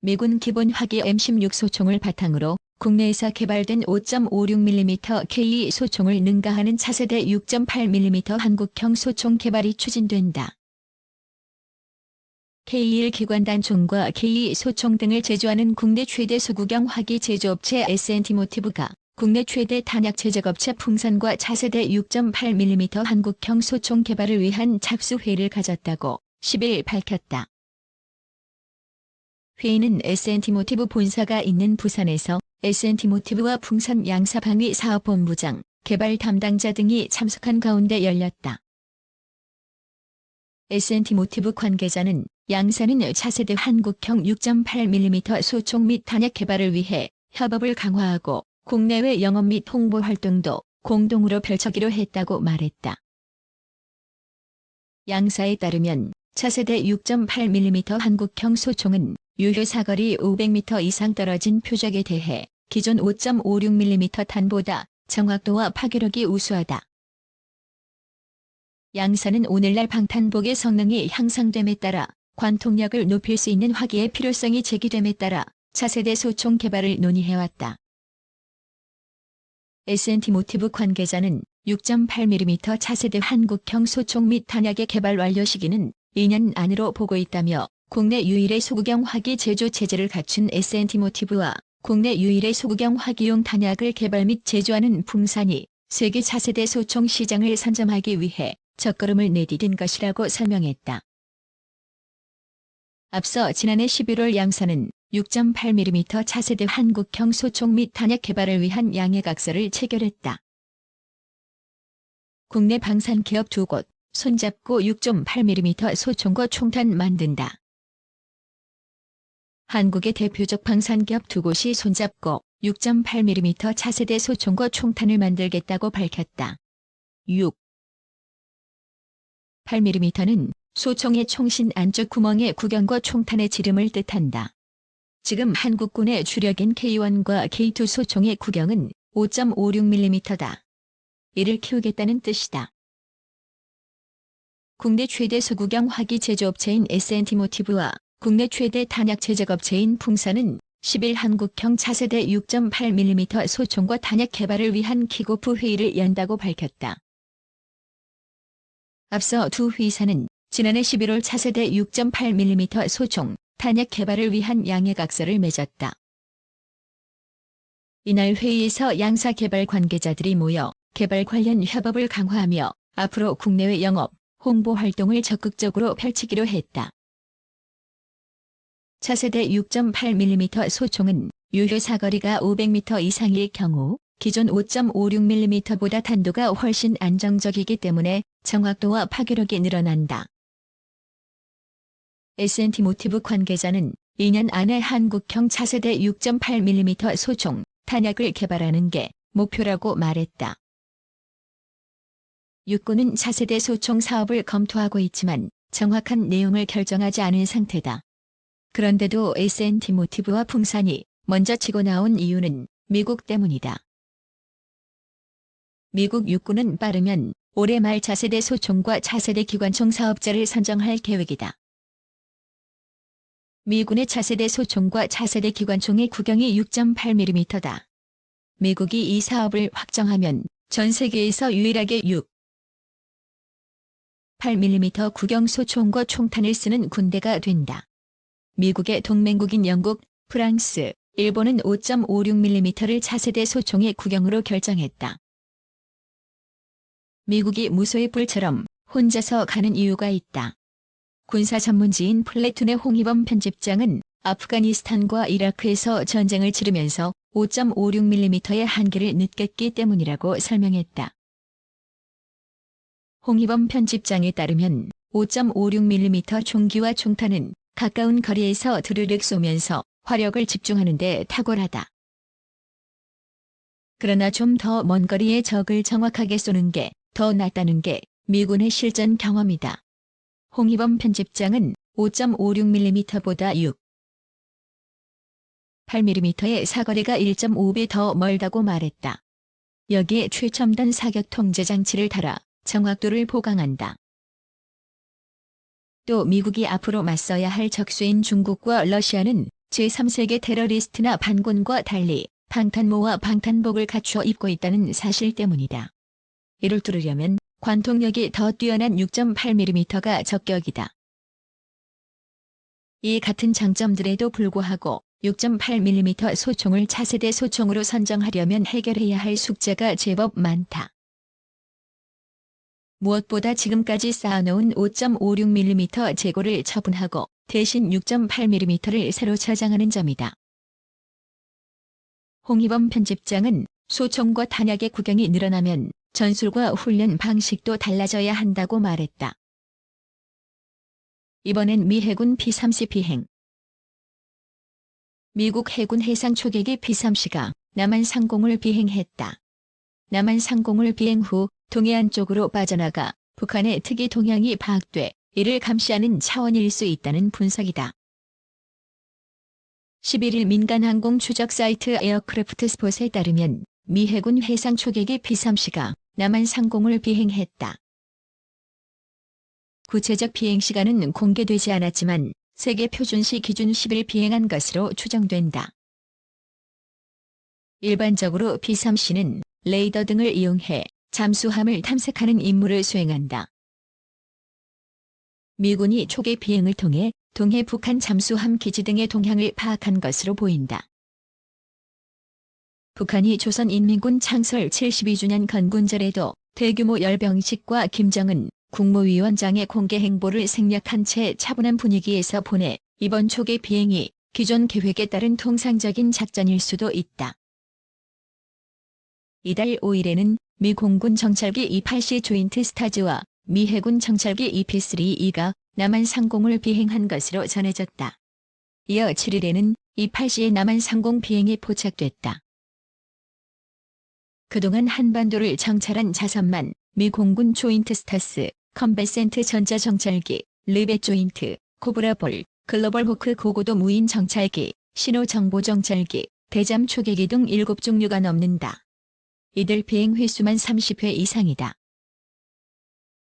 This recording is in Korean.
미군 기본 화기 M16 소총을 바탕으로 국내에서 개발된 5.56mm K 소총을 능가하는 차세대 6.8mm 한국형 소총 개발이 추진된다. K1 기관단총과 K 소총 등을 제조하는 국내 최대 소구경 화기 제조업체 S&T모티브가 국내 최대 탄약 제작업체 풍산과 차세대 6.8mm 한국형 소총 개발을 위한 잡수회의를 가졌다고 10일 밝혔다. 회의는 S&T모티브 본사가 있는 부산에서 S&T모티브와 풍산 양사방위 사업본부장, 개발 담당자 등이 참석한 가운데 열렸다. S&T모티브 관계자는 양사는 차세대 한국형 6.8mm 소총 및 탄약 개발을 위해 협업을 강화하고 국내외 영업 및 홍보 활동도 공동으로 펼치기로 했다고 말했다. 양사에 따르면 차세대 6.8mm 한국형 소총은 유효 사거리 500m 이상 떨어진 표적에 대해 기존 5.56mm 탄보다 정확도와 파괴력이 우수하다. 양사는 오늘날 방탄복의 성능이 향상됨에 따라 관통력을 높일 수 있는 화기의 필요성이 제기됨에 따라 차세대 소총 개발을 논의해왔다. S&T모티브 관계자는 6.8mm 차세대 한국형 소총 및 탄약의 개발 완료 시기는 2년 안으로 보고 있다며 국내 유일의 소구경 화기 제조 체제를 갖춘 S&T모티브와 국내 유일의 소구경 화기용 탄약을 개발 및 제조하는 풍산이 세계 차세대 소총 시장을 선점하기 위해 첫걸음을 내디딘 것이라고 설명했다. 앞서 지난해 11월 양사는 6.8mm 차세대 한국형 소총 및 탄약 개발을 위한 양해각서를 체결했다. 국내 방산기업 2곳, 손잡고 6.8mm 소총과 총탄 만든다. 한국의 대표적 방산기업 2곳이 손잡고 6.8mm 차세대 소총과 총탄을 만들겠다고 밝혔다. 8mm는 소총의 총신 안쪽 구멍의 구경과 총탄의 지름을 뜻한다. 지금 한국군의 주력인 K1과 K2 소총의 구경은 5.56mm다. 이를 키우겠다는 뜻이다. 국내 최대 소구경 화기 제조업체인 S&T모티브와 국내 최대 탄약 제작업체인 풍산은 10일 한국형 차세대 6.8mm 소총과 탄약 개발을 위한 킥오프 회의를 연다고 밝혔다. 앞서 두 회의사는 지난해 11월 차세대 6.8mm 소총, 탄약 개발을 위한 양해각서를 맺었다. 이날 회의에서 양사 개발 관계자들이 모여 개발 관련 협업을 강화하며 앞으로 국내외 영업, 홍보 활동을 적극적으로 펼치기로 했다. 차세대 6.8mm 소총은 유효 사거리가 500m 이상일 경우 기존 5.56mm보다 탄도가 훨씬 안정적이기 때문에 정확도와 파괴력이 늘어난다. S&T모티브 관계자는 2년 안에 한국형 차세대 6.8mm 소총, 탄약을 개발하는 게 목표라고 말했다. 육군은 차세대 소총 사업을 검토하고 있지만 정확한 내용을 결정하지 않은 상태다. 그런데도 S&T모티브와 풍산이 먼저 치고 나온 이유는 미국 때문이다. 미국 육군은 빠르면 올해 말 차세대 소총과 차세대 기관총 사업자를 선정할 계획이다. 미군의 차세대 소총과 차세대 기관총의 구경이 6.8mm다. 미국이 이 사업을 확정하면 전 세계에서 유일하게 8mm 구경 소총과 총탄을 쓰는 군대가 된다. 미국의 동맹국인 영국, 프랑스, 일본은 5.56mm를 차세대 소총의 구경으로 결정했다. 미국이 무소의 뿔처럼 혼자서 가는 이유가 있다. 군사 전문지인 플래툰의 홍희범 편집장은 아프가니스탄과 이라크에서 전쟁을 치르면서 5.56mm의 한계를 느꼈기 때문이라고 설명했다. 홍희범 편집장에 따르면 5.56mm 총기와 총탄은 가까운 거리에서 드르륵 쏘면서 화력을 집중하는 데 탁월하다. 그러나 좀 더 먼 거리의 적을 정확하게 쏘는 게 더 낫다는 게 미군의 실전 경험이다. 홍희범 편집장은 5.56mm보다 8mm의 사거리가 1.5배 더 멀다고 말했다. 여기에 최첨단 사격 통제 장치를 달아 정확도를 보강한다. 또 미국이 앞으로 맞서야 할 적수인 중국과 러시아는 제3세계 테러리스트나 반군과 달리 방탄모와 방탄복을 갖추어 입고 있다는 사실 때문이다. 이를 뚫으려면 관통력이 더 뛰어난 6.8mm가 적격이다. 이 같은 장점들에도 불구하고 6.8mm 소총을 차세대 소총으로 선정하려면 해결해야 할 숙제가 제법 많다. 무엇보다 지금까지 쌓아놓은 5.56mm 재고를 처분하고 대신 6.8mm를 새로 저장하는 점이다. 홍희범 편집장은 소총과 탄약의 구경이 늘어나면 전술과 훈련 방식도 달라져야 한다고 말했다. 이번엔 미 해군 P-30 비행. 미국 해군 해상 초계기 P-30가 남한 상공을 비행했다. 남한 상공을 비행 후 동해안 쪽으로 빠져나가 북한의 특이 동향이 파악돼 이를 감시하는 차원일 수 있다는 분석이다. 11일 민간 항공 추적 사이트 에어크래프트 스폿에 따르면 미 해군 해상 초계기 P-30가 남한 상공을 비행했다. 구체적 비행 시간은 공개되지 않았지만 세계 표준시 기준 10일 비행한 것으로 추정된다. 일반적으로 P-30는 레이더 등을 이용해 잠수함을 탐색하는 임무를 수행한다. 미군이 초계 비행을 통해 동해 북한 잠수함 기지 등의 동향을 파악한 것으로 보인다. 북한이 조선인민군 창설 72주년 건군절에도 대규모 열병식과 김정은 국무위원장의 공개 행보를 생략한 채 차분한 분위기에서 보내 이번 초계 비행이 기존 계획에 따른 통상적인 작전일 수도 있다. 이달 5일에는 미 공군 정찰기 E-8C 조인트 스타즈와 미 해군 정찰기 EP-3E가 남한 상공을 비행한 것으로 전해졌다. 이어 7일에는 E-8C의 남한 상공 비행이 포착됐다. 그동안 한반도를 정찰한 자선만 미 공군 조인트 스타스, 컴뱃센트 전자정찰기, 르벳 조인트, 코브라볼, 글로벌 호크 고고도 무인 정찰기, 신호정보정찰기, 대잠 초계기 등 7종류가 넘는다. 이들 비행 횟수만 30회 이상이다.